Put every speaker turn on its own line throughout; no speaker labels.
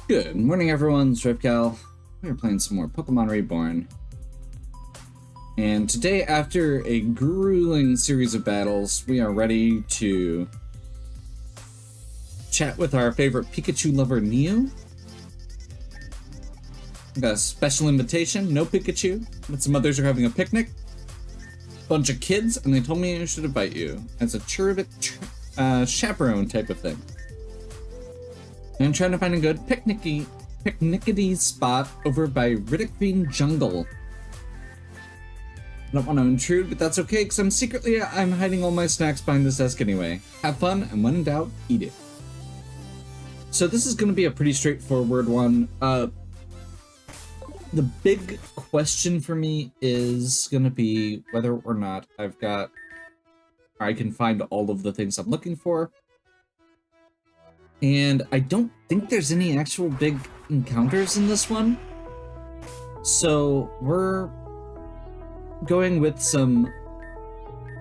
Good morning, everyone. It's Ripcal. We're playing some more Pokémon Reborn. And today, after a grueling series of battles, we are ready to chat with our favorite Pikachu lover, Neo. Got a special invitation, no Pikachu, but some others are having a picnic. Bunch of kids, and they told me I should invite you as a chaperone type of thing. And I'm trying to find a good picnickety spot over by Riddick Jungle. I don't want to intrude, but that's okay, because I'm hiding all my snacks behind this desk anyway. Have fun, and when in doubt, eat it. So this is going to be a pretty straightforward one. The big question for me is going to be whether or not I can find all of the things I'm looking for. And I don't think there's any actual big encounters in this one. So we're going with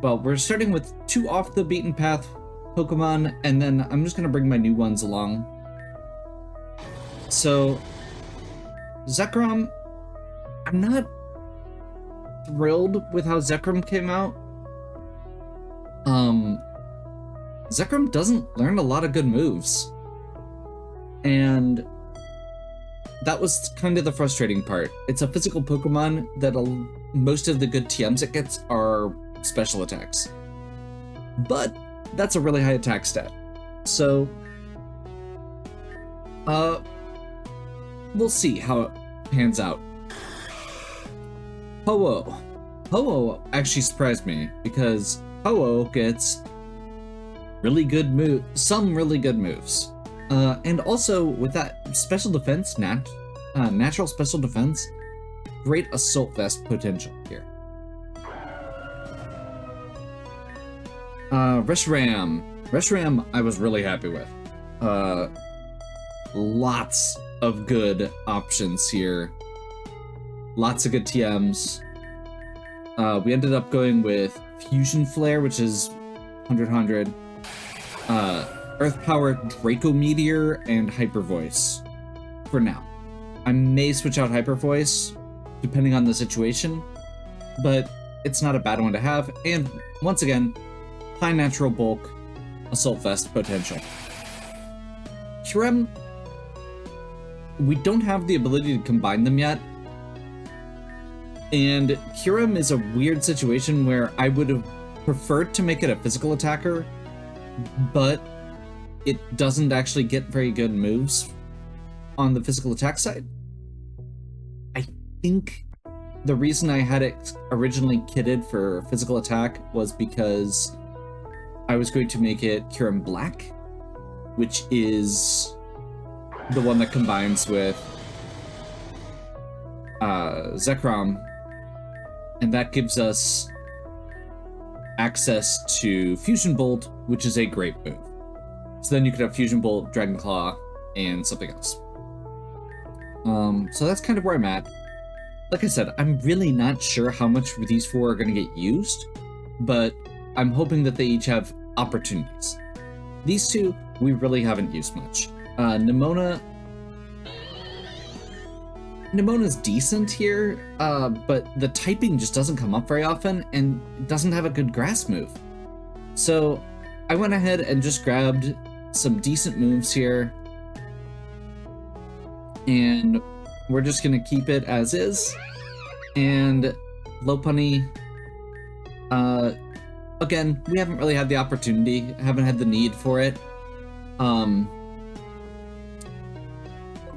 we're starting with 2 off the beaten path Pokemon, and then I'm just going to bring my new ones along. So Zekrom, I'm not thrilled with how Zekrom came out. Zekrom doesn't learn a lot of good moves. And that was kind of the frustrating part. It's a physical Pokemon that most of the good TMs it gets are special attacks. But that's a really high attack stat. So, we'll see how it pans out. Ho-Oh actually surprised me because Ho-Oh gets some really good moves. And also with that special defense, natural special defense, great assault vest potential here. Reshiram I was really happy with. Lots of good options here. Lots of good TMs. We ended up going with Fusion Flare, which is 100-100. Earth Power, Draco Meteor, and Hyper Voice for now. I may switch out Hyper Voice depending on the situation, but it's not a bad one to have. And once again, high natural bulk, assault vest potential. Kyurem, we don't have the ability to combine them yet. And Kyurem is a weird situation where I would have preferred to make it a physical attacker, but it doesn't actually get very good moves on the physical attack side. I think the reason I had it originally kitted for physical attack was because I was going to make it Kyurem Black, which is the one that combines with Zekrom, and that gives us access to Fusion Bolt, which is a great move. So then you could have Fusion Bolt, Dragon Claw, and something else. So that's kind of where I'm at. Like I said, I'm really not sure how much these 4 are going to get used, but I'm hoping that they each have opportunities. These 2, we really haven't used much. Nemona's decent here, but the typing just doesn't come up very often and doesn't have a good grass move. So I went ahead and just grabbed some decent moves here, and we're just gonna keep it as is. And Lopunny, again, we haven't really had the opportunity, haven't had the need for it.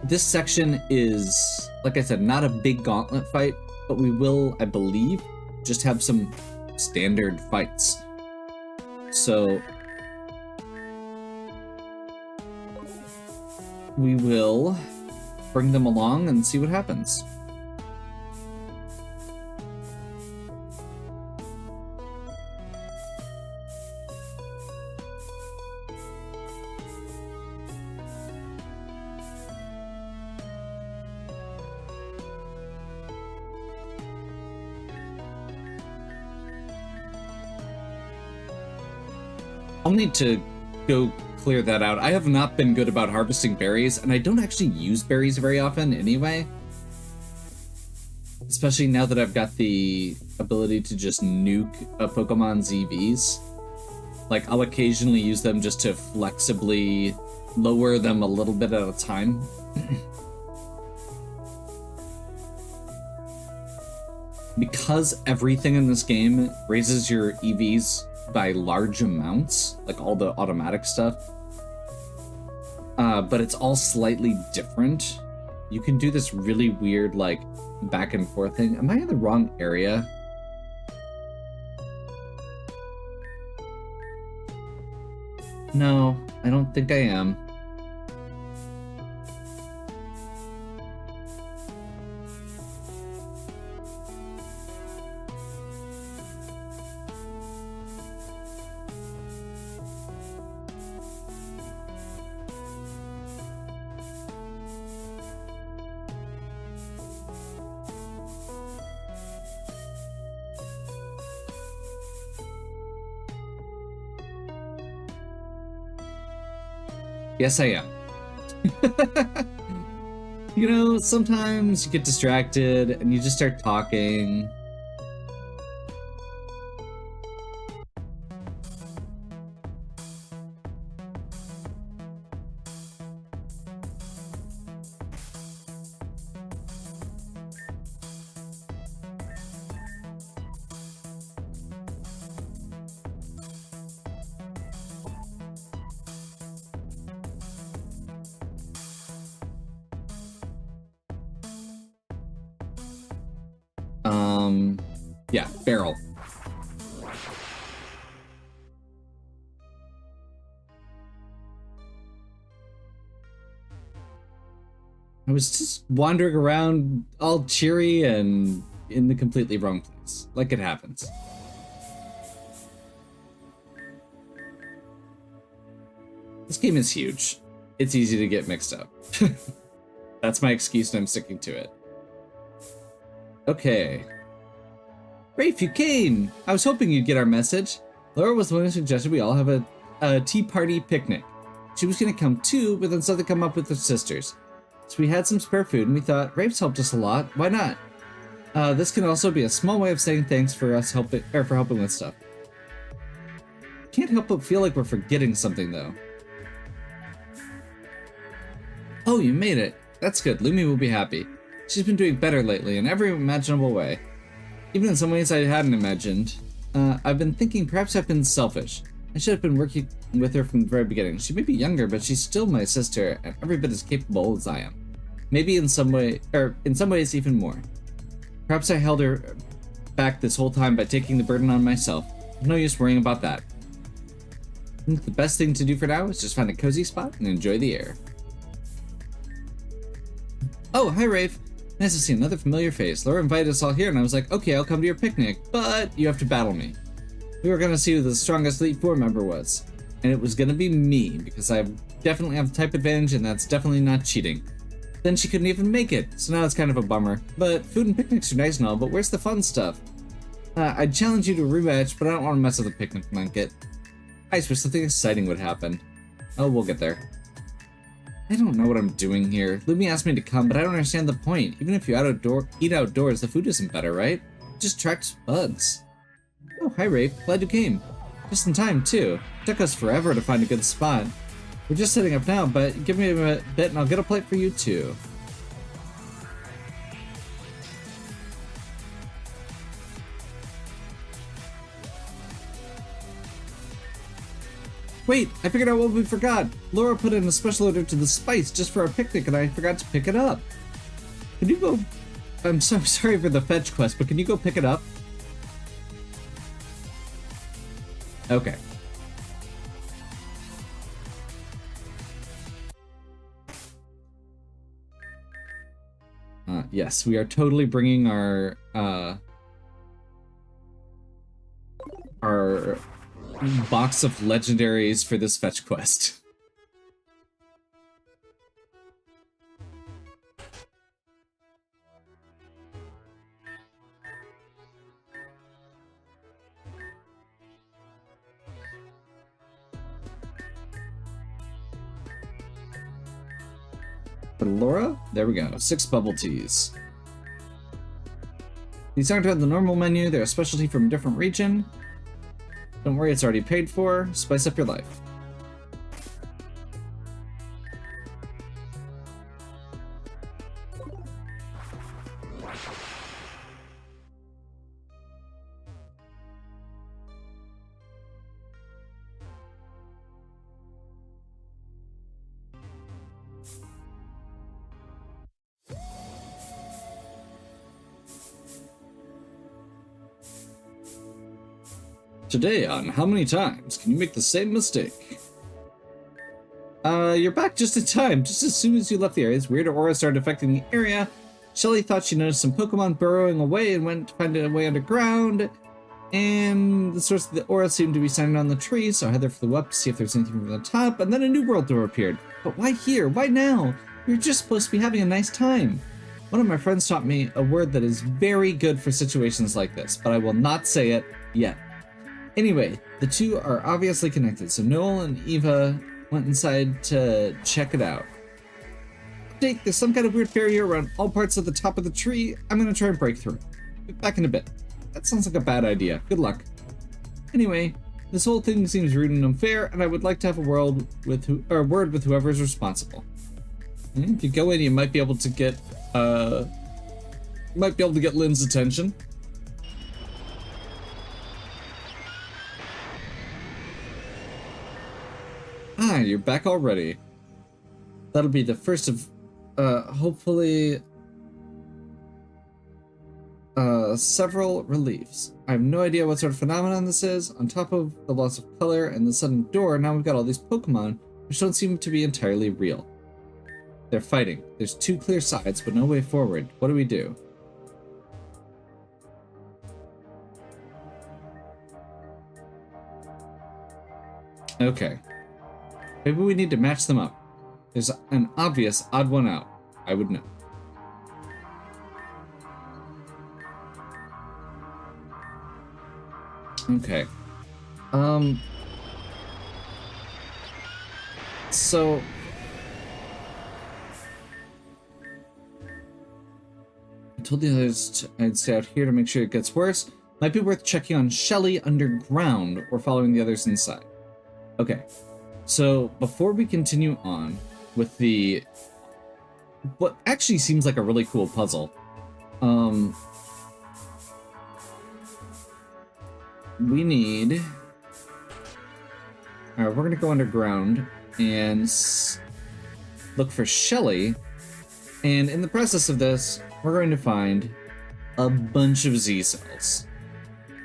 This section is, like I said, not a big gauntlet fight, but we will, I believe, just have some standard fights. So we will bring them along and see what happens. I'll need to go clear that out. I have not been good about harvesting berries, and I don't actually use berries very often anyway. Especially now that I've got the ability to just nuke a Pokemon's EVs. Like, I'll occasionally use them just to flexibly lower them a little bit at a time. Because everything in this game raises your EVs by large amounts, like all the automatic stuff, but it's all slightly different. You can do this really weird, like, back and forth thing. Am I in the wrong area? No, I don't think I am. Yes, I am. You know, sometimes you get distracted and you just start talking. Yeah, barrel. I was just wandering around all cheery and in the completely wrong place. Like it happens. This game is huge. It's easy to get mixed up. That's my excuse and I'm sticking to it. Okay. Rafe, you came! I was hoping you'd get our message. Laura was the one who suggested we all have a tea party picnic. She was gonna come too, but then something come up with her sisters. So we had some spare food and we thought, Rafe's helped us a lot, why not? This can also be a small way of saying thanks for us helping with stuff. Can't help but feel like we're forgetting something though. Oh, you made it. That's good, Lumi will be happy. She's been doing better lately in every imaginable way. Even in some ways I hadn't imagined. I've been thinking perhaps I've been selfish. I should have been working with her from the very beginning. She may be younger, but she's still my sister and every bit as capable as I am. Maybe in some ways even more. Perhaps I held her back this whole time by taking the burden on myself. No use worrying about that. I think the best thing to do for now is just find a cozy spot and enjoy the air. Oh, hi Rafe. Nice to see another familiar face. Laura invited us all here and I was like, okay, I'll come to your picnic, but you have to battle me. We were gonna see who the strongest Elite Four member was. And it was gonna be me, because I definitely have type advantage and that's definitely not cheating. Then she couldn't even make it, so now it's kind of a bummer. But food and picnics are nice and all, but where's the fun stuff? I'd challenge you to a rematch, but I don't want to mess with the picnic blanket. I wish something exciting would happen. Oh, we'll get there. I don't know what I'm doing here. Lumi asked me to come, but I don't understand the point. Even if you eat outdoors, the food isn't better, right? It just attracts bugs. Oh, hi Rafe. Glad you came. Just in time, too. It took us forever to find a good spot. We're just setting up now, but give me a bit and I'll get a plate for you, too. Wait, I figured out what we forgot. Laura put in a special order to the spice just for our picnic and I forgot to pick it up. Can you go... I'm so sorry for the fetch quest, but can you go pick it up? Okay. Yes, we are totally bringing our box of legendaries for this fetch quest. For Laura, there we go. 6 bubble teas. These aren't on the normal menu. They're a specialty from a different region. Don't worry, it's already paid for. Spice up your life. Today on How Many Times Can You Make the Same Mistake? You're back just in time. Just as soon as you left the area, this weird aura started affecting the area. Shelly thought she noticed some Pokemon burrowing away and went to find a way underground. And the source of the aura seemed to be standing on the tree, so Heather flew up to see if there's anything from the top, and then a new world door appeared. But why here? Why now? We were just supposed to be having a nice time. One of my friends taught me a word that is very good for situations like this, but I will not say it yet. Anyway, the two are obviously connected, so Noel and Eva went inside to check it out. Update, there's some kind of weird barrier around all parts of the top of the tree. I'm gonna try and break through it. Be back in a bit. That sounds like a bad idea. Good luck. Anyway, this whole thing seems rude and unfair, and I would like to have a word with whoever's responsible. And if you go in, you might be able to get Lynn's attention. Ah, you're back already. That'll be the first of, hopefully, several reliefs. I have no idea what sort of phenomenon this is. On top of the loss of color and the sudden door, now we've got all these Pokemon, which don't seem to be entirely real. They're fighting. There's 2 clear sides, but no way forward. What do we do? Okay. Maybe we need to match them up. There's an obvious odd one out. I would know. Okay. So I told the others I'd stay out here to make sure it gets worse. Might be worth checking on Shelly underground or following the others inside. Okay. So before we continue on with the what actually seems like a really cool puzzle, we need. All right, we're gonna go underground and look for Shelly, and in the process of this, we're going to find a bunch of Z cells.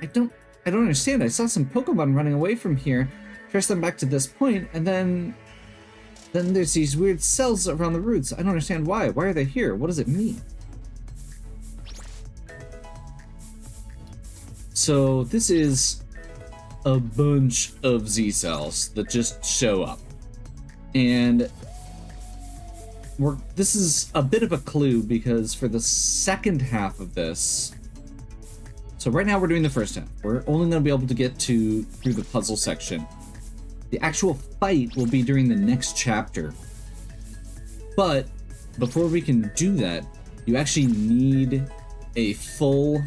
I don't understand. I saw some Pokemon running away from here. Trace them back to this point, and then there's these weird cells around the roots. I don't understand why. Why are they here? What does it mean? So this is a bunch of Z cells that just show up, and this is a bit of a clue because for the second half of this. So right now we're doing the first half. We're only going to be able to get through the puzzle section. The actual fight will be during the next chapter. But before we can do that, you actually need a full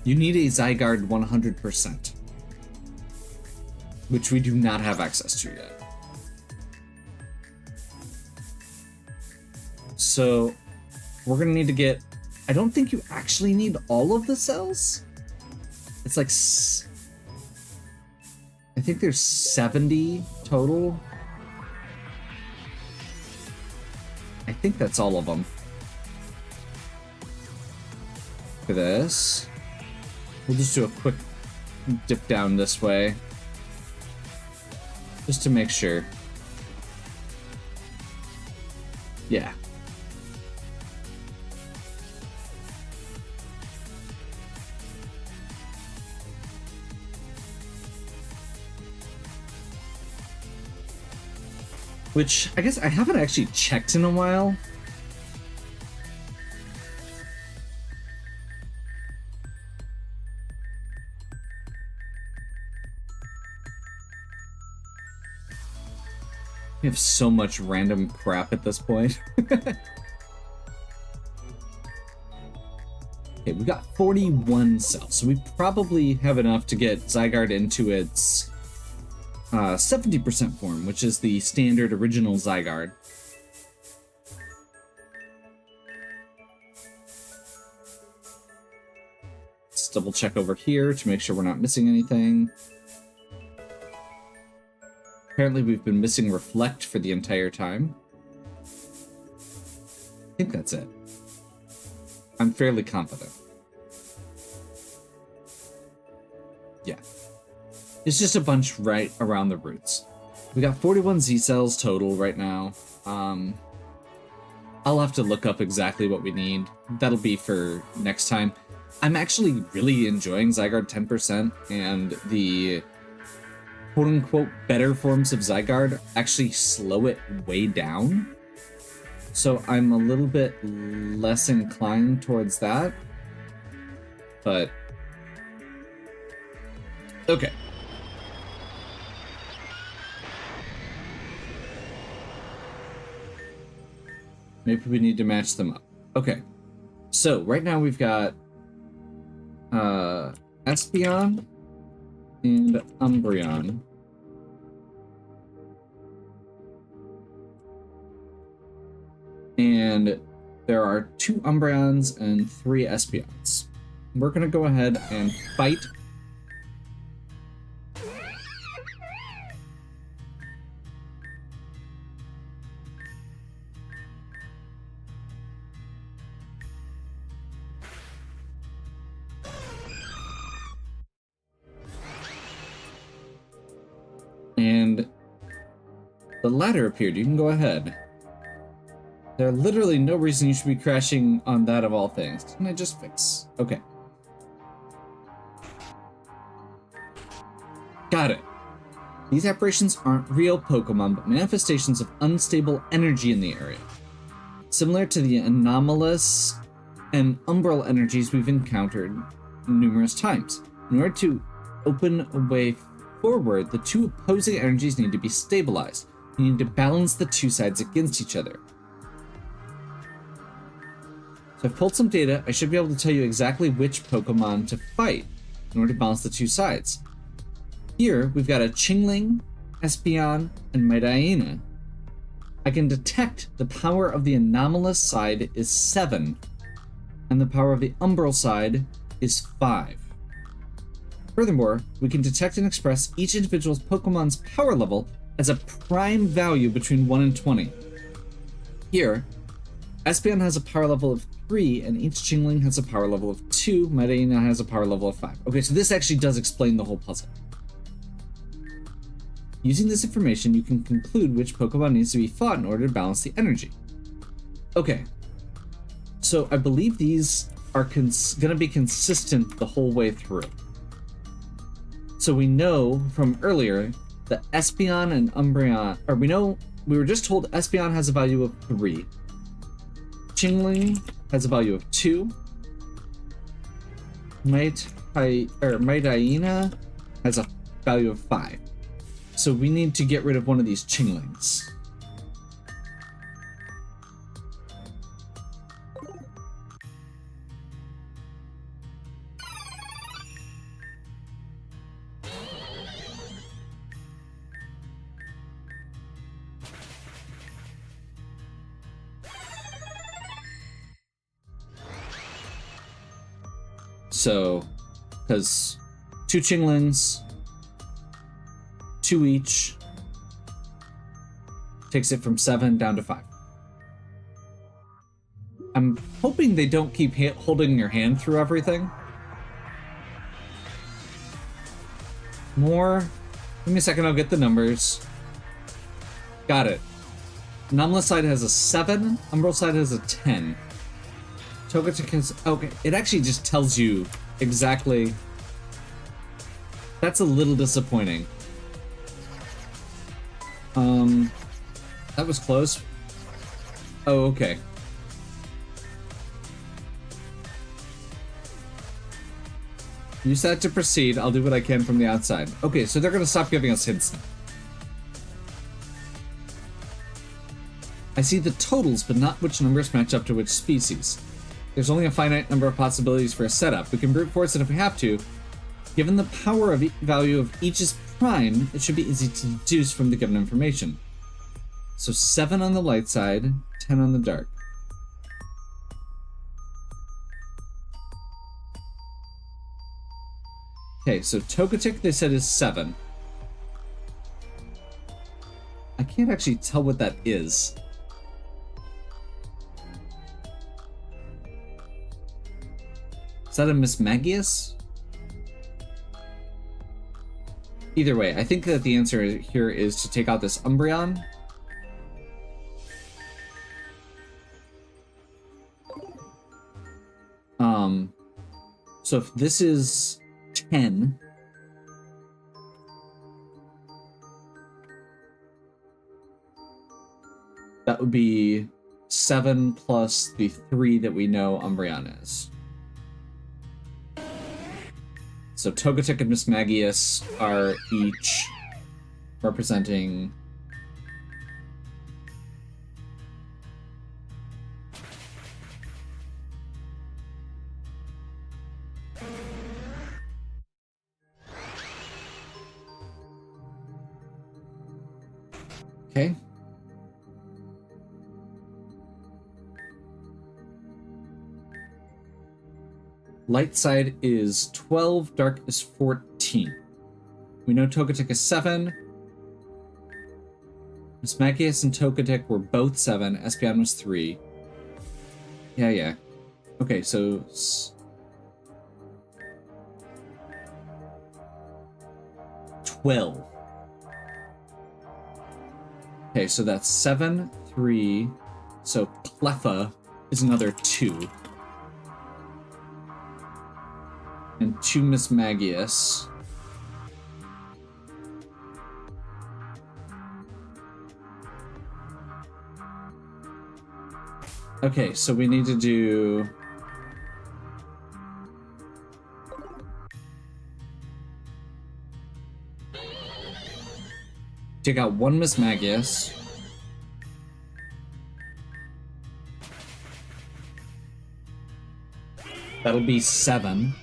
you need a Zygarde 100%, which we do not have access to yet. So we're gonna need to get, I don't think you actually need all of the cells. It's like, I think there's 70 total. I think that's all of them. For this, we'll just do a quick dip down this way, just to make sure. Yeah. Which, I guess I haven't actually checked in a while. We have so much random crap at this point. Okay, we got 41 cells, so we probably have enough to get Zygarde into its 70% form, which is the standard original Zygarde. Let's double check over here to make sure we're not missing anything. Apparently we've been missing Reflect for the entire time. I think that's it. I'm fairly confident. Yeah. It's just a bunch right around the roots. We got 41 Z cells total right now. I'll have to look up exactly what we need. That'll be for next time. I'm actually really enjoying Zygarde 10%, and the quote-unquote better forms of Zygarde actually slow it way down. So I'm a little bit less inclined towards that. But okay. Maybe we need to match them up. Okay. So right now we've got Espeon and Umbreon. And there are 2 Umbreons and 3 Espeons. We're gonna go ahead and fight. And the ladder appeared. You can go ahead. There's literally no reason you should be crashing on that of all things. Can I just fix? Okay. Got it. These apparitions aren't real Pokemon, but manifestations of unstable energy in the area. Similar to the anomalous and umbral energies we've encountered numerous times. In order to open a way forward, the 2 opposing energies need to be stabilized. You need to balance the 2 sides against each other. So I've pulled some data. I should be able to tell you exactly which Pokemon to fight in order to balance the 2 sides. Here, we've got a Chingling, Espeon, and Midaina. I can detect the power of the anomalous side is 7, and the power of the umbral side is 5. Furthermore, we can detect and express each individual Pokemon's power level as a prime value between 1 and 20. Here, Espeon has a power level of 3, and each Chingling has a power level of 2. Midaina has a power level of 5. Okay, so this actually does explain the whole puzzle. Using this information, you can conclude which Pokemon needs to be fought in order to balance the energy. Okay, so I believe these are going to be consistent the whole way through. So we know from earlier that Espeon and Umbreon, or we were just told Espeon has a value of 3. Chingling has a value of 2. Midaina has a value of 5. So we need to get rid of one of these Chinglings. So, because 2 Chinglings, 2 each, takes it from 7 down to 5. I'm hoping they don't keep holding your hand through everything. More. Give me a second, I'll get the numbers. Got it. Anomalous side has a 7, Umbral side has a 10. Togetic has... Okay, it actually just tells you exactly... That's a little disappointing. That was close. Oh, okay. Use that to proceed. I'll do what I can from the outside. Okay, so they're gonna stop giving us hints now. I see the totals, but not which numbers match up to which species. There's only a finite number of possibilities for a setup. We can brute force it if we have to. Given the power of value of each's prime, it should be easy to deduce from the given information. So 7 on the light side, 10 on the dark. Okay, so Togetic they said is 7. I can't actually tell what that is. Is that a Mismagius? Either way, I think that the answer here is to take out this Umbreon. So if this is 10, that would be 7 plus the 3 that we know Umbreon is. So Togetic and Mismagius are each representing okay. Light side is 12, dark is 14. We know Togetic is 7. Mismagius and Togetic were both 7. Espeon was 3. Yeah. Okay, so... $12. Okay, so that's 7, 3. So Cleffa is another 2. And 2 Mismagius. Okay, so we need to do... take out 1 Mismagius. That'll be 7.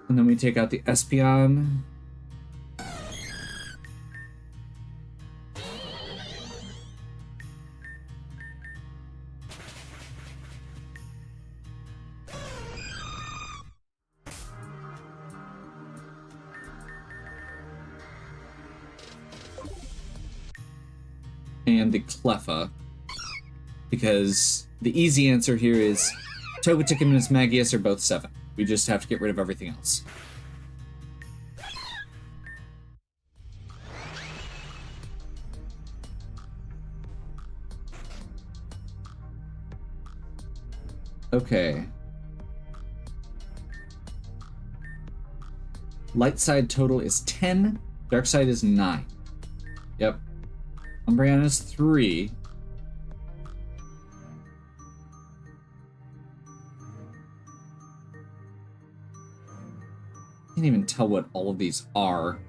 And then we take out the Espeon. And the Cleffa. Because the easy answer here is Togetic and Mismagius are both 7. We just have to get rid of everything else. Okay. Light side total is 10. Dark side is 9. Yep. Umbreon is 3. Can't even tell what all of these are.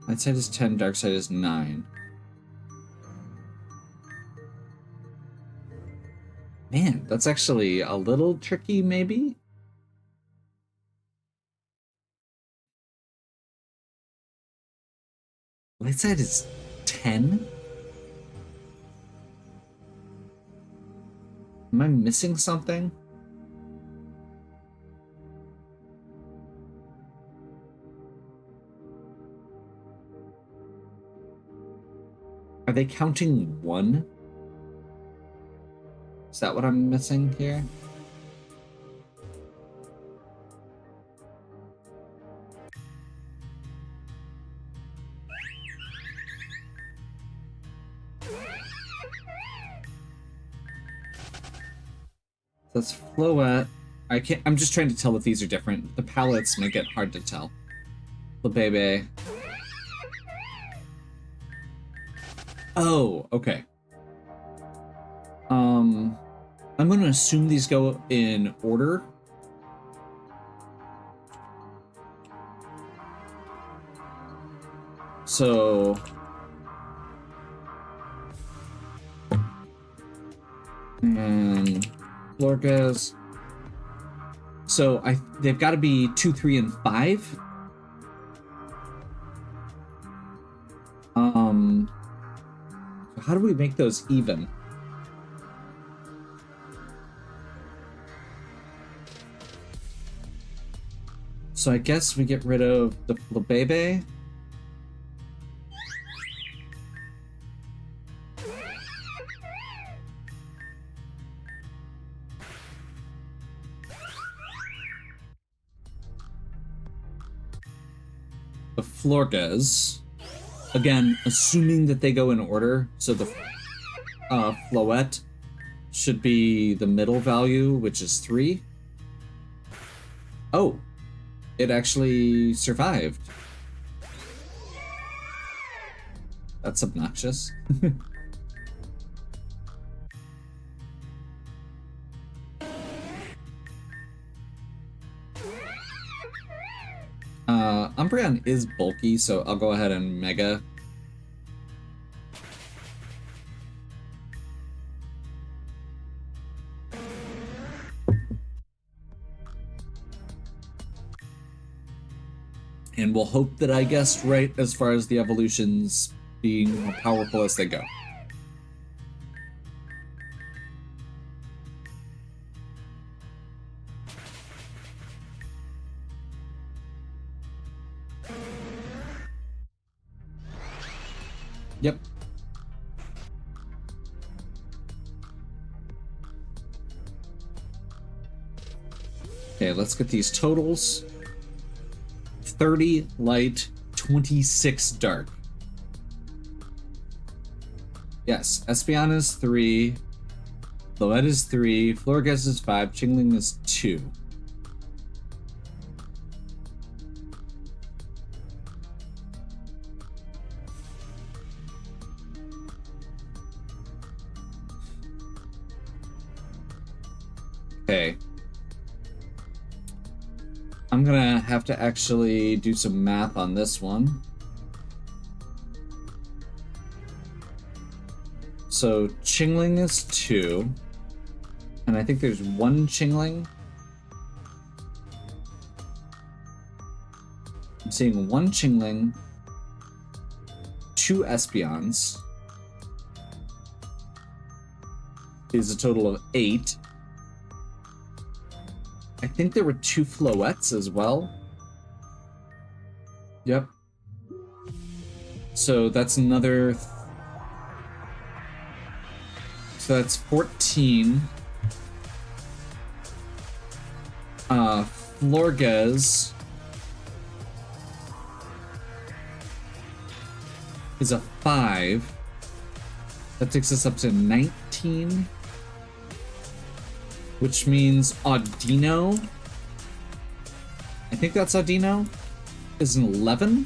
Light side is 10, dark side is 9. Man, that's actually a little tricky, maybe? Light side is 10? Am I missing something? Are they counting 1? Is that what I'm missing here? That's Floette. I'm just trying to tell if these are different. The palettes make it hard to tell. Flabebe. Oh, okay. I'm going to assume these go in order. So and Florges. So they've got to be 2, 3, and 5. So how do we make those even? So I guess we get rid of the Flabebe. The Florges. Again, assuming that they go in order, so the Floette should be the middle value, which is 3. Oh, it actually survived. That's obnoxious. Umbreon is bulky, so I'll go ahead and Mega. And we'll hope that I guessed right as far as the evolutions being more powerful as they go. Yep. Okay, let's get these totals. 30 light, 26 dark. Yes, Espeon is 3, Floette is 3, Florges is 5, Chingling is 2. Okay. I'm gonna have to actually do some math on this one. So Chingling is 2, and I think there's 1 Chingling. I'm seeing 1 Chingling, 2 Espeons, is a total of 8. I think there were 2 Floettes as well. Yep. So that's another... So that's 14. Florges is a 5. That takes us up to 19. Which means Audino, I think that's Audino, is an 11.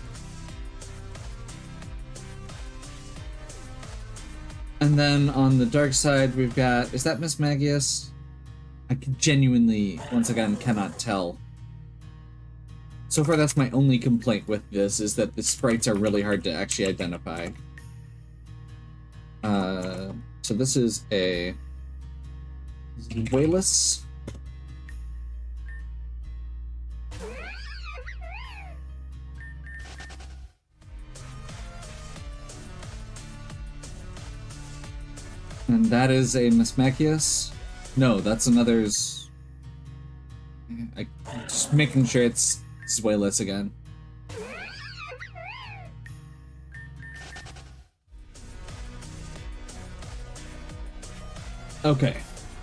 And then on the dark side, we've got, is that Miss Magius? I genuinely, once again, cannot tell. So far, that's my only complaint with this, is that the sprites are really hard to actually identify. So this is a Wayless. And that is a Mismachius. No, that's another's. Just making sure it's Wayless again. Okay.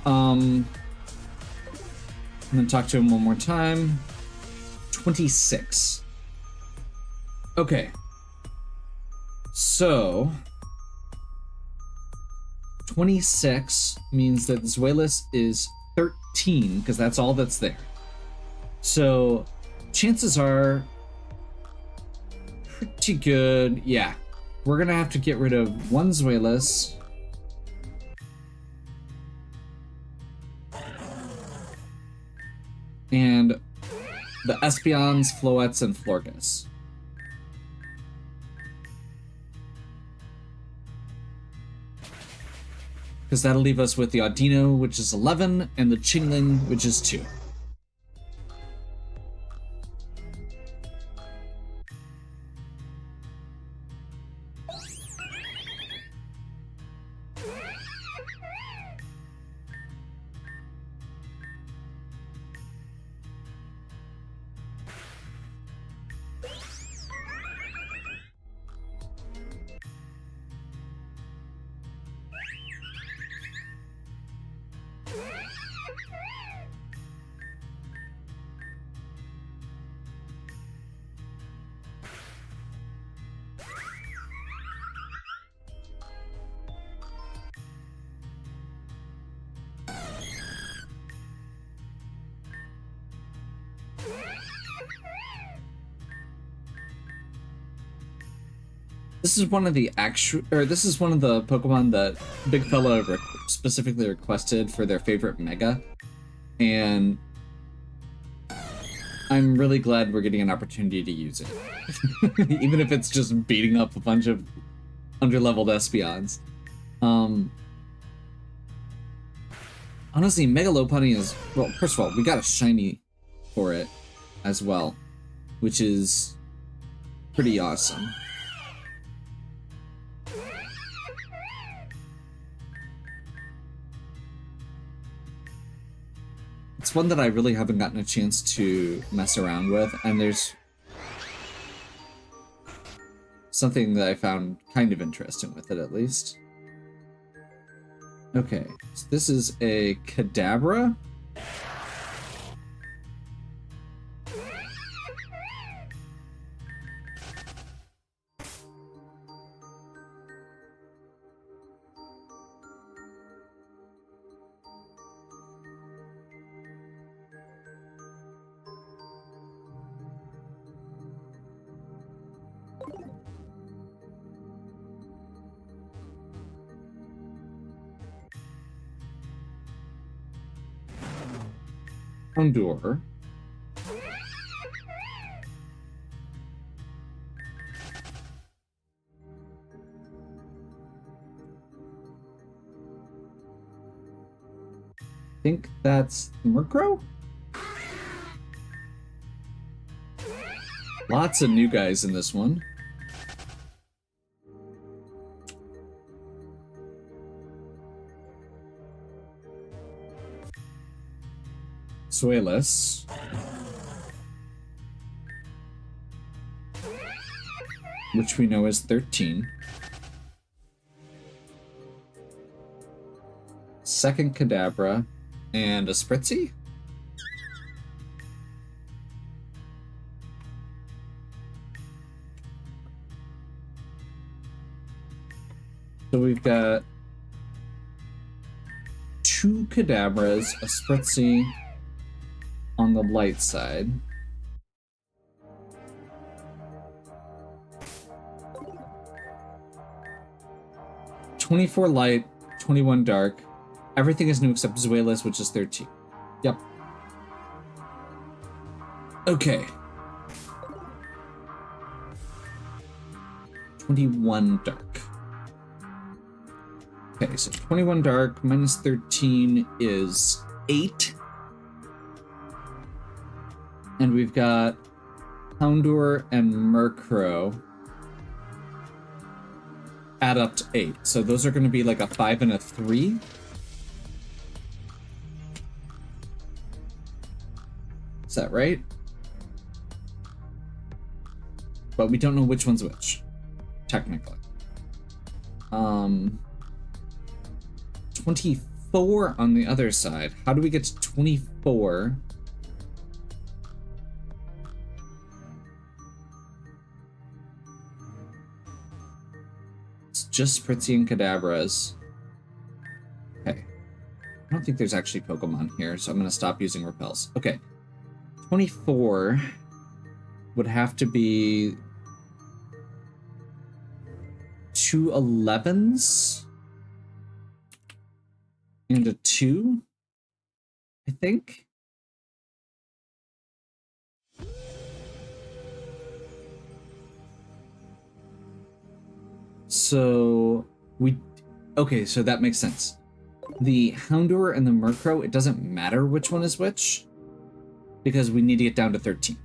I'm gonna talk to him one more time. 26. Okay. So 26 means that Zweilous is 13, because that's all that's there. So chances are pretty good. Yeah. We're gonna have to get rid of one Zweilous. And the Espeons, Floettes, and Florges. because that'll leave us with the Audino, which is 11, and the Chingling, which is 2. This is one of the this is one of the Pokemon that Big Fella specifically requested for their favorite Mega, and I'm really glad we're getting an opportunity to use it, even if it's just beating up a bunch of underleveled Espeons. Honestly, Mega Lopunny is, well, first of all, we got a shiny for it as well, which is pretty awesome. It's one that I really haven't gotten a chance to mess around with, and there's something that I found kind of interesting with it, at least. Okay, so this is a Kadabra. Houndour. I think that's Murkrow? Lots of new guys in this one. Suelis. Which we know is 13. Second Kadabra, and a Spritzy? So we've got 2 Kadabras, a Spritzy on the light side. $24 light, 21 dark. Everything is new except Zuelis, which is 13. Yep. Okay. 21 dark. Okay, so 21 dark minus 13 is 8. And we've got Houndour and Murkrow add up to 8. So those are going to be like a 5 and a 3. Is that right? But we don't know which one's which, technically. 24 on the other side. How do we get to 24? It's just Spritzy and Kadabras. Okay. I don't think there's actually Pokemon here, so I'm going to stop using repels. Okay. 24 would have to be 2 11s and a 2, I think. So okay, so that makes sense. The Houndour and the Murkrow, it doesn't matter which one is which, because we need to get down to 13.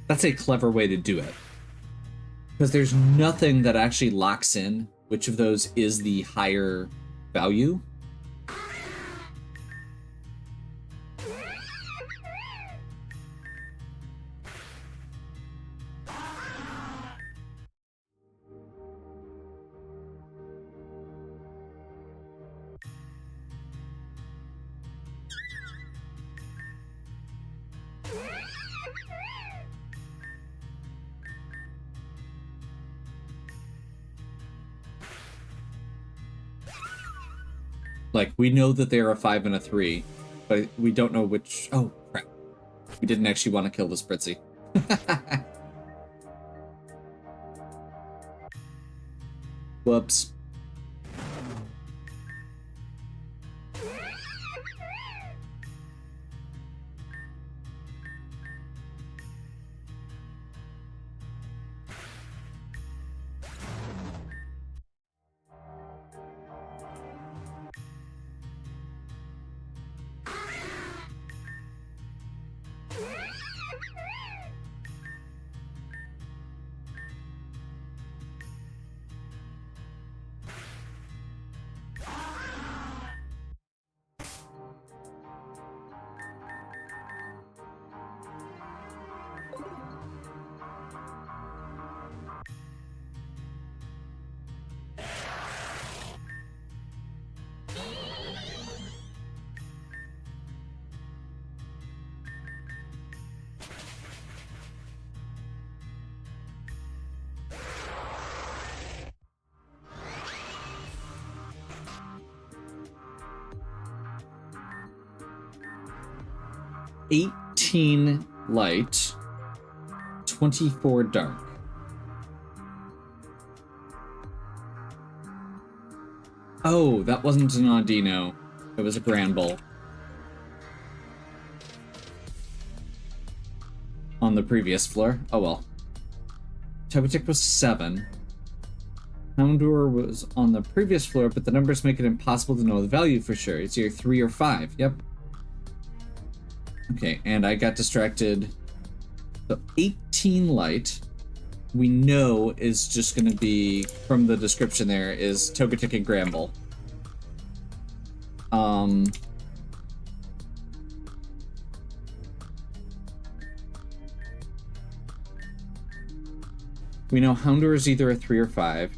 That's a clever way to do it. Because there's nothing that actually locks in which of those is the higher value. Like, we know that they're a 5 and a 3, but we don't know which... Oh, crap. We didn't actually want to kill this Britzy. Whoops. "18 light, 24 dark." Oh, that wasn't an Audino. It was a Granbull. On the previous floor. Oh well. Togetic was 7. Houndour was on the previous floor, but the numbers make it impossible to know the value for sure. It's either 3 or 5. Yep. Okay, and I got distracted. So 18 light, we know is just going to be, from the description there, is Togetic and Granbull. We know Houndour is either a 3 or 5.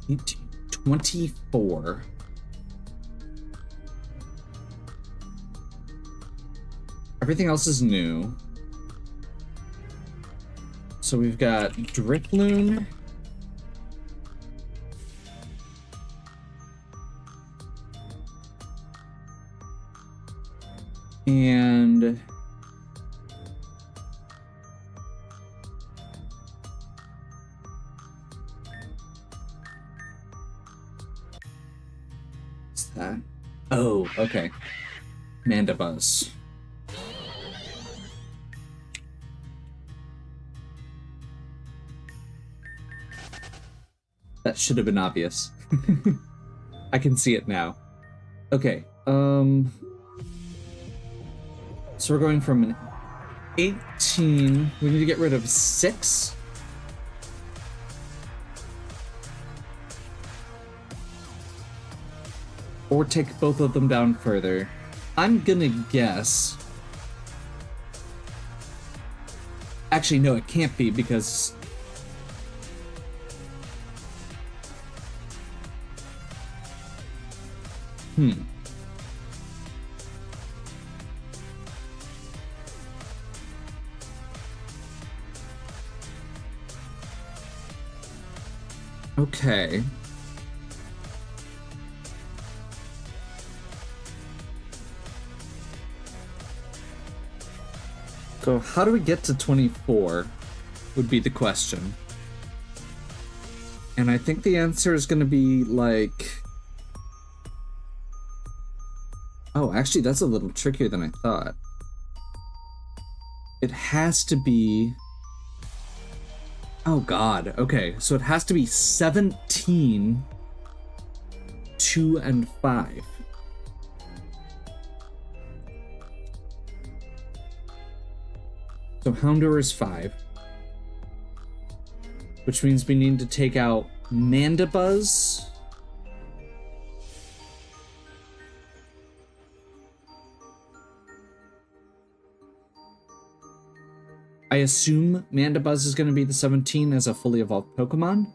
$18, 24. Everything else is new. So we've got Drifloon. And what's that? Oh, okay. Mandibuzz. That should have been obvious. I can see it now. Okay, so we're going from an 18, we need to get rid of 6. Or take both of them down further. I'm gonna guess... Actually, no, it can't be because... Okay. So how do we get to 24 would be the question. And I think the answer is going to be like... Oh, actually, that's a little trickier than I thought. It has to be... Oh, God. Okay, so it has to be 17, 2, and 5. So Houndour is 5. Which means we need to take out Mandibuzz. I assume Mandibuzz is going to be the 17 as a fully evolved Pokemon.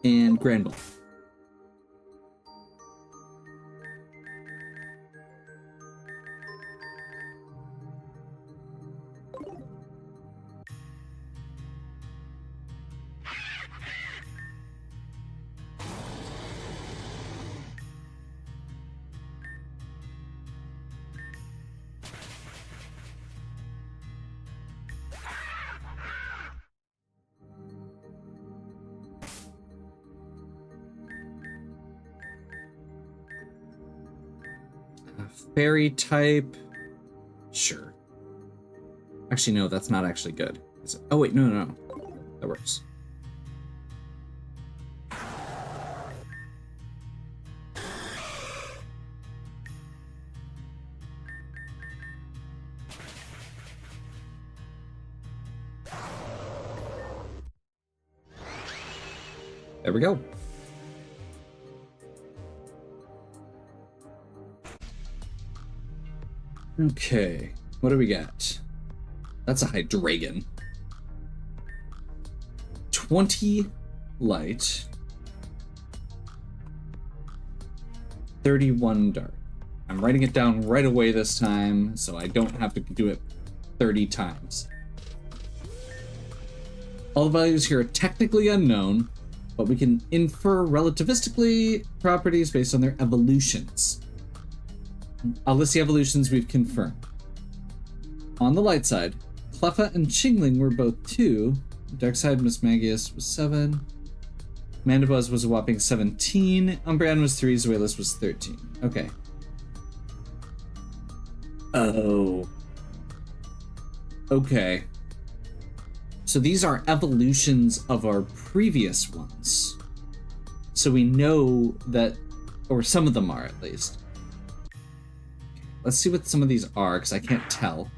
And Granbull. Fairy type. Sure. Actually, no, that's not actually good. Is it? Oh, wait, no. That works. There we go. Okay, what do we got? That's a Hydreigon. 20 light. 31 dark. I'm writing it down right away this time, so I don't have to do it 30 times. All the values here are technically unknown, but we can infer relativistically properties based on their evolutions. I'll list the evolutions we've confirmed. On the light side, Cleffa and Chingling were both 2. Dark side, Mismagius was 7. Mandibuzz was a whopping 17. Umbreon was 3. Zoelis was 13. Okay. Oh. Okay. So these are evolutions of our previous ones. So we know that, or some of them are at least. Let's see what some of these are, because I can't tell.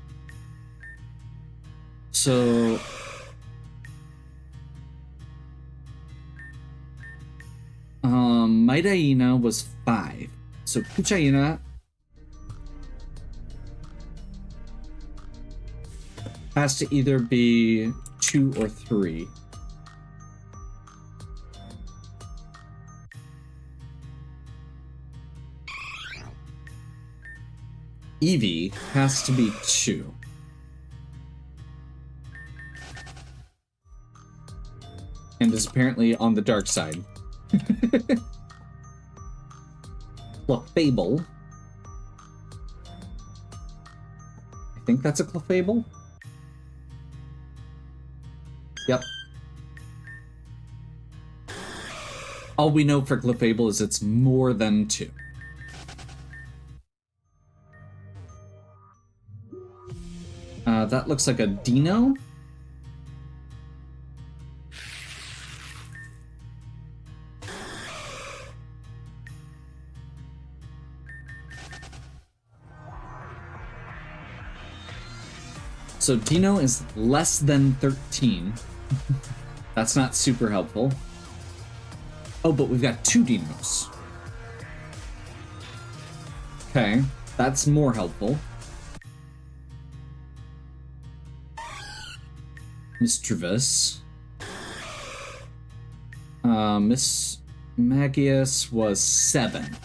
So... Mightyena was 5. So Puchayena has to either be 2 or 3. Eevee has to be 2. And is apparently on the dark side. Clefable. I think that's a Clefable. Yep. All we know for Clefable is it's more than 2. That looks like a Dino. So Dino is less than 13. That's not super helpful. Oh, but we've got 2 Dinos. Okay, that's more helpful. Mischievous. Miss Magius was 7.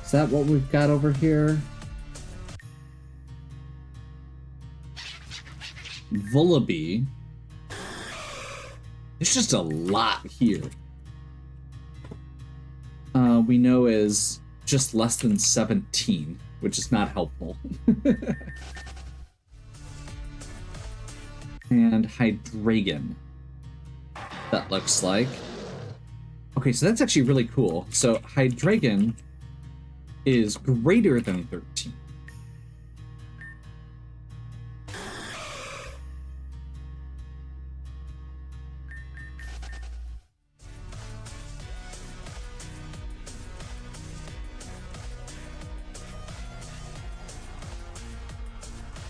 Is that what we've got over here? Vullaby. There's just a lot here. We know is just less than 17, which is not helpful. And Hydreigon, that looks like. Okay, so that's actually really cool. So Hydreigon is greater than 13.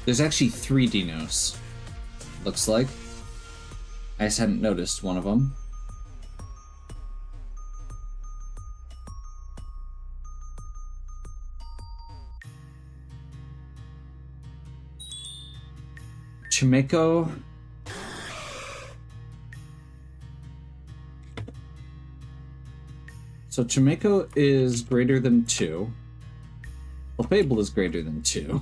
There's actually 3 dinos, looks like. I just hadn't noticed one of them. Chimeko. So Chimeko is greater than 2. Clefable is greater than 2.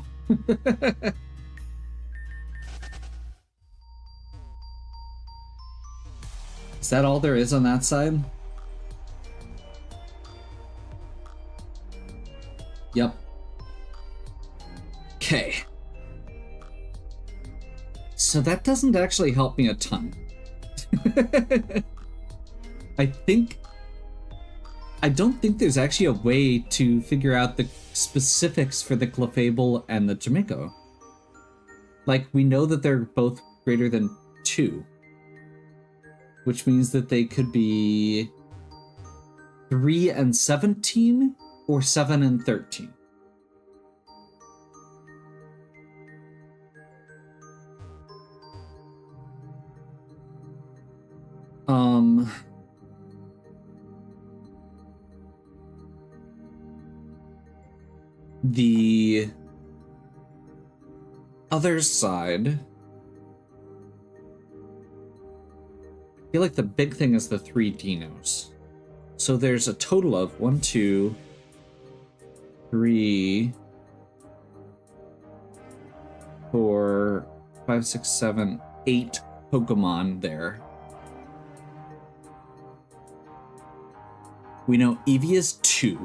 Is that all there is on that side? Yep. Okay. So that doesn't actually help me a ton. I don't think there's actually a way to figure out the specifics for the Clefable and the Chimeko. Like, we know that they're both greater than 2. Which means that they could be 3 and 17 or 7 and 13. The other side, I feel like the big thing is the 3 dinos. So there's a total of 1, 2, 3, 4, 5, 6, 7, 8 Pokemon there. We know Eevee is 2,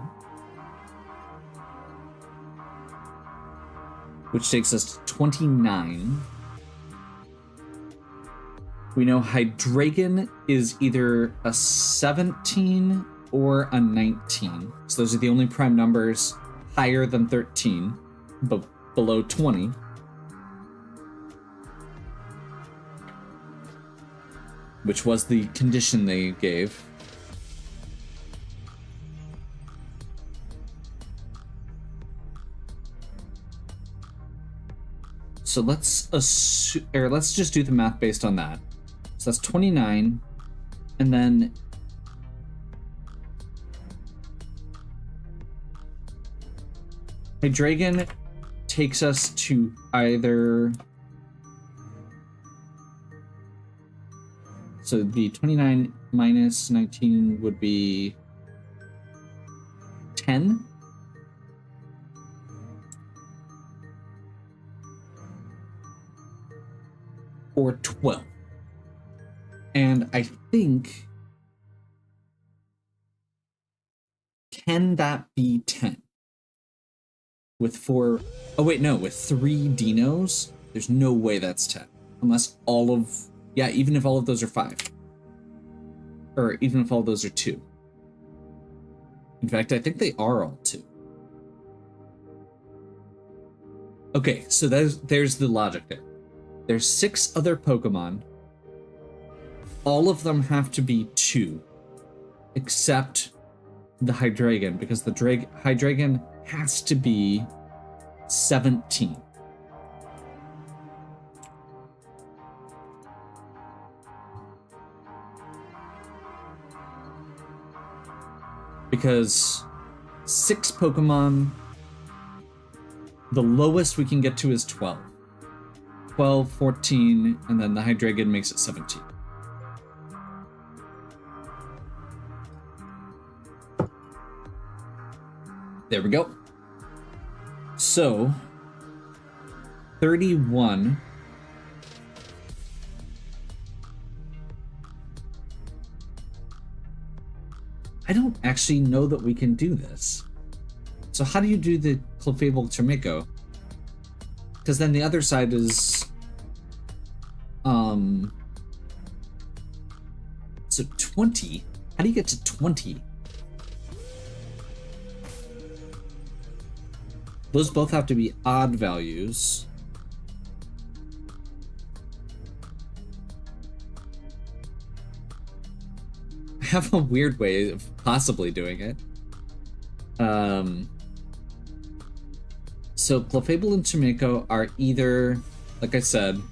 which takes us to 29. We know Hydreigon is either a 17 or a 19. So those are the only prime numbers higher than 13, but below 20. Which was the condition they gave. So let's just do the math based on that. So that's 29, and then Hydreigon takes us to either, so the 29 minus 19 would be 10. Or 12. And I think, can that be 10? With 4, oh wait, no, with 3 dinos, there's no way that's 10. Unless all of, yeah, even if all of those are 5. Or even if all of those are 2. In fact, I think they are all 2. Okay, so there's the logic there. There's 6 other Pokemon. All of them have to be 2, except the Hydreigon, because the Hydreigon has to be 17. Because 6 Pokemon, the lowest we can get to is 12. 12, 14, and then the Hydreigon makes it 17. There we go. So, 31 I don't actually know that we can do this. So how do you do the Clefable Tomiko? Because then the other side is... So 20? How do you get to 20? Those both have to be odd values. I have a weird way of possibly doing it. So Clefable and Tomiko are either, like I said,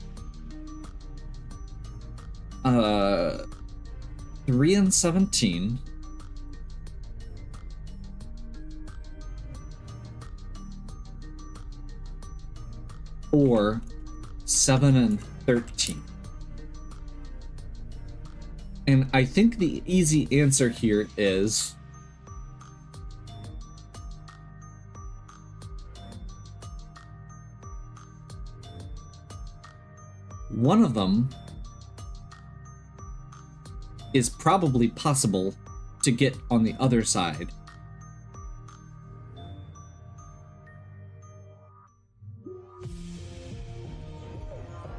3 and 17. Or 7 and 13. And I think the easy answer here is one of them is probably possible to get on the other side.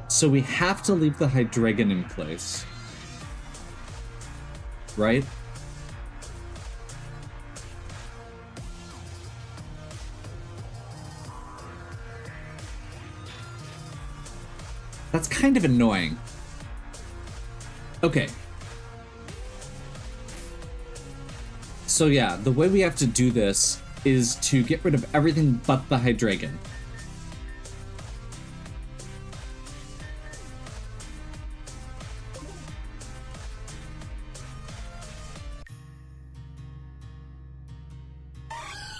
So we have to leave the Hydreigon in place. Right? That's kind of annoying. Okay. So yeah, the way we have to do this is to get rid of everything but the Hydreigon.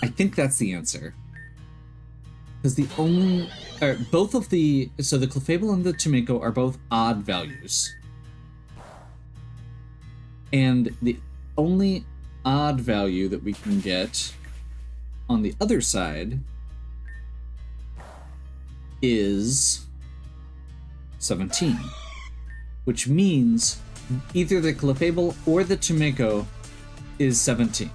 I think that's the answer. Because the only... both of the... So the Clefable and the Tomiko are both odd values. And the only odd value that we can get on the other side is 17. Which means either the Clefable or the Tomiko is 17.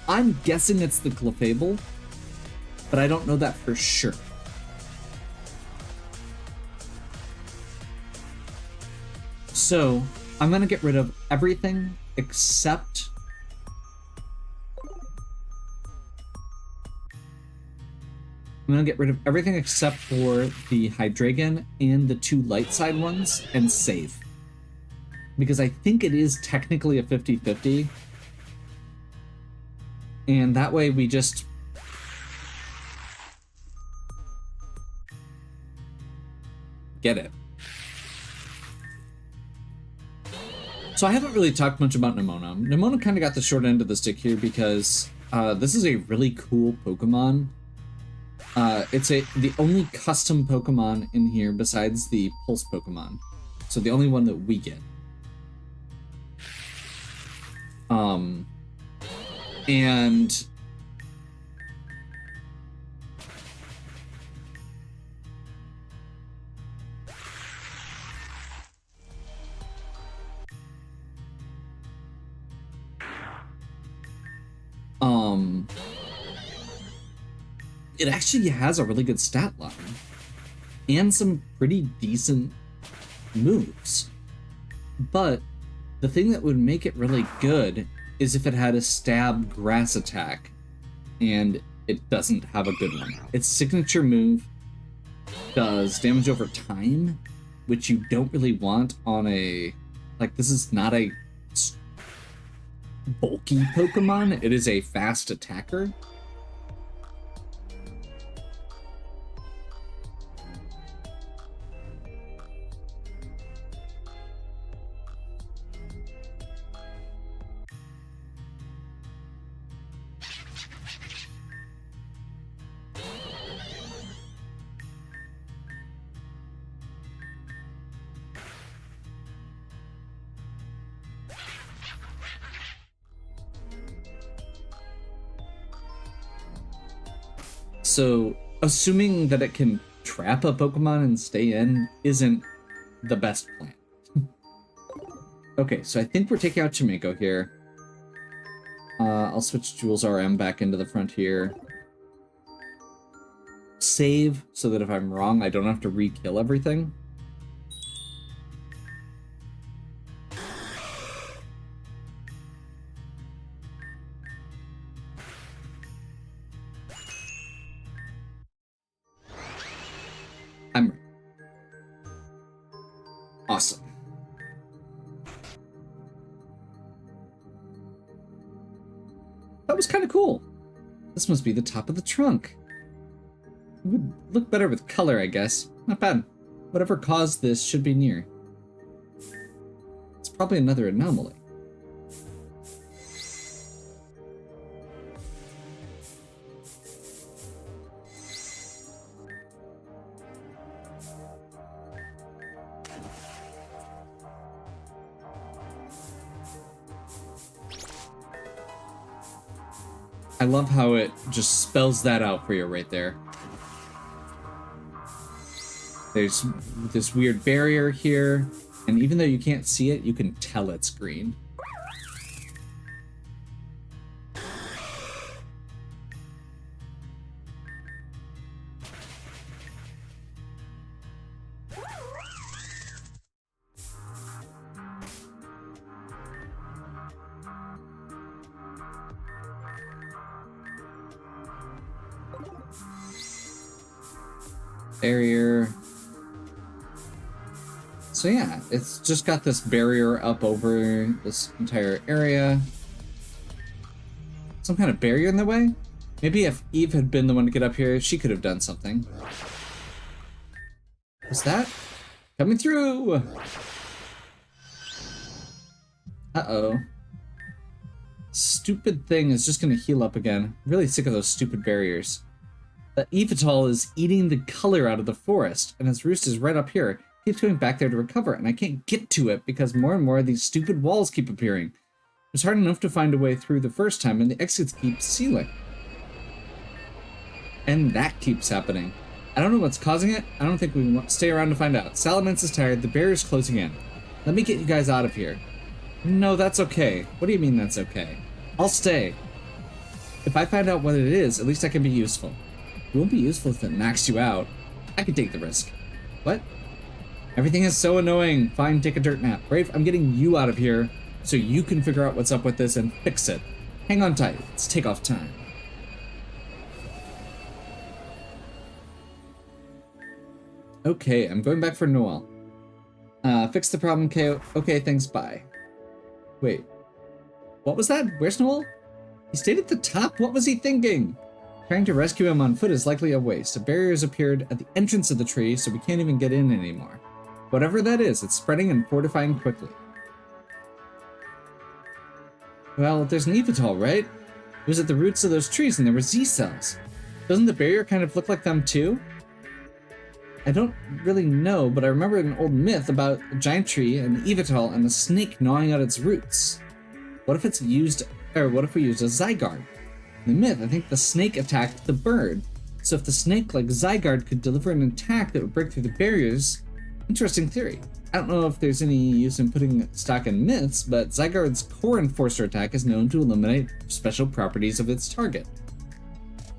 I'm guessing it's the Clefable, but I don't know that for sure. So, I'm gonna get rid of everything except... I'm gonna get rid of everything except for the Hydreigon and the 2 light side ones and save. Because I think it is technically a 50-50. And that way we just... get it. So I haven't really talked much about Nemona. Nemona kind of got the short end of the stick here because this is a really cool Pokemon. It's the only custom Pokemon in here besides the Pulse Pokemon. So the only one that we get. And it actually has a really good stat line and some pretty decent moves. But the thing that would make it really good is if it had a stab grass attack, and it doesn't have a good one. Its signature move does damage over time, which you don't really want on a... Like, this is not a bulky Pokemon, it is a fast attacker. So, assuming that it can trap a Pokemon and stay in isn't the best plan. Okay, so I think we're taking out Tomiko here. I'll switch Jules RM back into the front here. Save so that if I'm wrong, I don't have to re-kill everything. I'm ready. Awesome. That was kind of cool. This must be the top of the trunk. It would look better with color, I guess. Not bad. Whatever caused this should be near. It's probably another anomaly. I love how it just spells that out for you right there. There's this weird barrier here, and even though you can't see it, you can tell it's green. Barrier. So yeah, it's just got this barrier up over this entire area. Some kind of barrier in the way? Maybe if Eve had been the one to get up here, she could have done something. What's that? Coming through! Uh-oh. Stupid thing is just gonna heal up again. I'm really sick of those stupid barriers. The Evital is eating the color out of the forest, and its roost is right up here. It keeps going back there to recover, and I can't get to it because more and more of these stupid walls keep appearing. It was hard enough to find a way through the first time, and the exits keep sealing. And that keeps happening. I don't know what's causing it. I don't think we want to stay around to find out. Salamence is tired. The barrier's closing in. Let me get you guys out of here. No, that's okay. What do you mean that's okay? I'll stay. If I find out what it is, at least I can be useful. It won't be useful if it knocks you out. I could take the risk. What? Everything is so annoying. Fine, take a dirt nap. Brave, I'm getting you out of here so you can figure out what's up with this and fix it. Hang on tight. It's takeoff time. Okay, I'm going back for Noel. Fix the problem, KO. Okay, thanks, bye. Wait. What was that? Where's Noel? He stayed at the top? What was he thinking? Trying to rescue him on foot is likely a waste. A barrier has appeared at the entrance of the tree, so we can't even get in anymore. Whatever that is, it's spreading and fortifying quickly. Well, there's an Evital, right? It was at the roots of those trees and there were Z-cells. Doesn't the barrier kind of look like them too? I don't really know, but I remember an old myth about a giant tree, an Evital, and a snake gnawing out its roots. What if we used a Zygarde? In the myth, I think the snake attacked the bird. So if the snake, like Zygarde, could deliver an attack that would break through the barriers, interesting theory. I don't know if there's any use in putting stock in myths, but Zygarde's core enforcer attack is known to eliminate special properties of its target.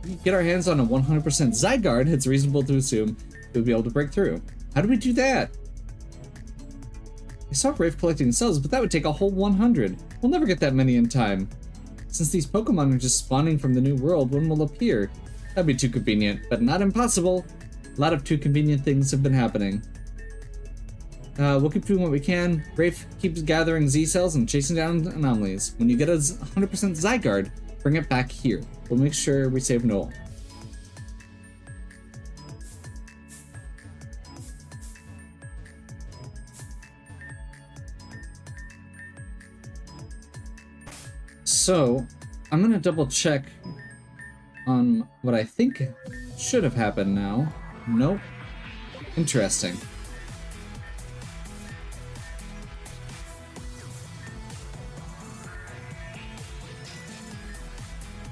If we get our hands on a 100% Zygarde, it's reasonable to assume it would be able to break through. How do we do that? I saw Rafe collecting cells, but that would take a whole 100. We'll never get that many in time. Since these Pokemon are just spawning from the new world, one will appear. That'd be too convenient, but not impossible. A lot of too convenient things have been happening. We'll keep doing what we can. Rafe keeps gathering Z-cells and chasing down anomalies. When you get a 100% Zygarde, bring it back here. We'll make sure we save Noel. So, I'm gonna double check on what I think should have happened now. Nope. Interesting.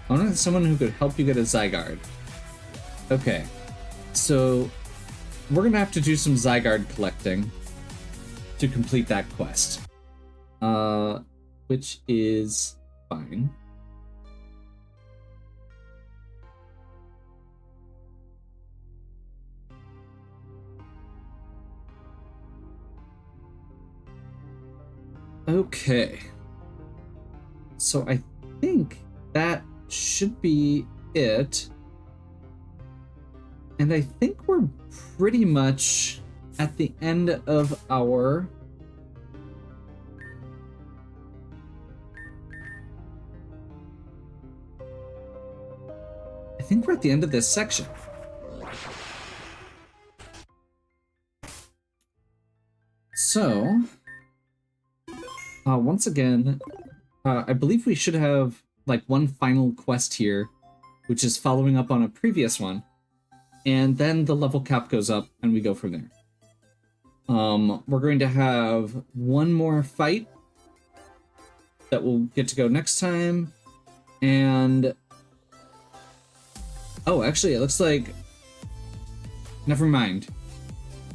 I wanted someone who could help you get a Zygarde. Okay. So, we're gonna have to do some Zygarde collecting to complete that quest. Which is fine. Okay. So I think that should be it. And I think we're pretty much at the end of our... I think we're at the end of this section. So, once again, I believe we should have like one final quest here, which is following up on a previous one, and then the level cap goes up and we go from there. We're going to have one more fight that we'll get to go next time, and oh, actually, it looks like, never mind.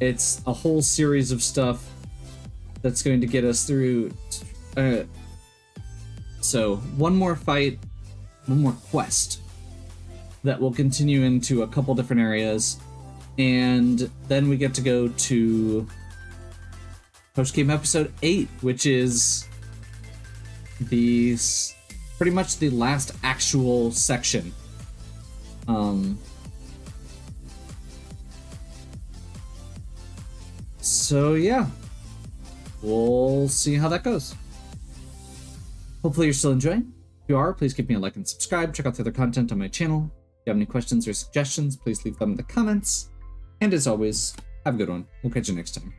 It's a whole series of stuff that's going to get us through. So one more fight, one more quest that will continue into a couple different areas, and then we get to go to post-game episode 8, which is pretty much the last actual section. So yeah, we'll see how that goes. Hopefully you're still enjoying. If you are, please give me a like and subscribe. Check out the other content on my channel. If you have any questions or suggestions, please leave them in the comments. And as always, have a good one. We'll catch you next time.